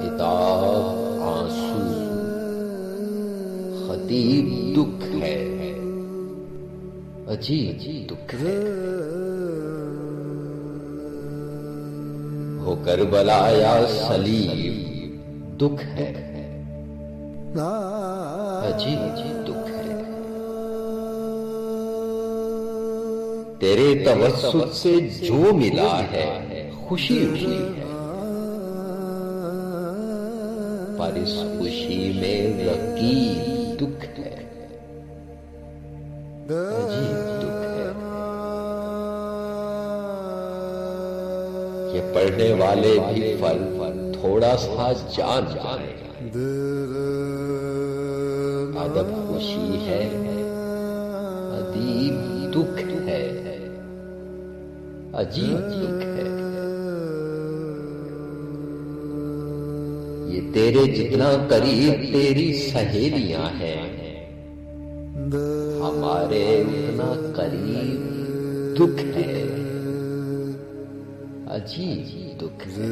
خطاب آنسو، خطیب دکھ ہے، عجیب دکھ ہے، ہو کربلا یا صلیب دکھ ہے، عجیب دکھ ہے، تیرے توسط سے جو ملا ہے خوشی ہوئی ہے، پر اس خوشی میں رقیب دکھ ہے، عجیب دکھ ہے، یہ پڑھنے والے بھی فرق تھوڑا سا جان جائیں، ادب خوشی ہے، ادیب دکھ ہے، عجیب دکھ ہے، یہ تیرے جتنا قریب تیری سہیلیاں ہیں، ہمارے اتنا قریب دکھ ہے، عجیب دکھ ہے،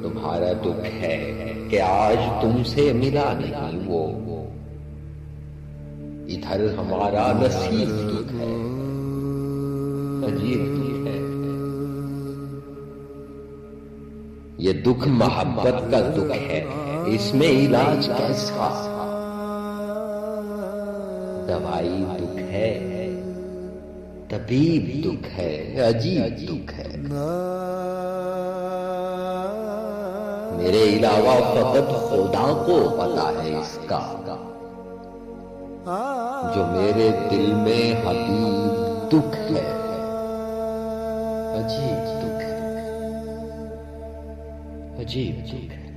تمہارا دکھ ہے کہ آج تم سے ملا نہیں وہ، ادھر ہمارا نصیب دکھ ہے، عجیب دکھ ہے، یہ دکھ محبت کا دکھ ہے، اس میں علاج کیسا، دوائی دکھ ہے، طبیب دکھ ہے، عجیب دکھ ہے، میرے علاوہ فقط خدا کو پتا ہے اس کا، جو میرے دل میں حبیب دکھ ہے، عجیب دکھ ہے، عجیب دکھ ہے۔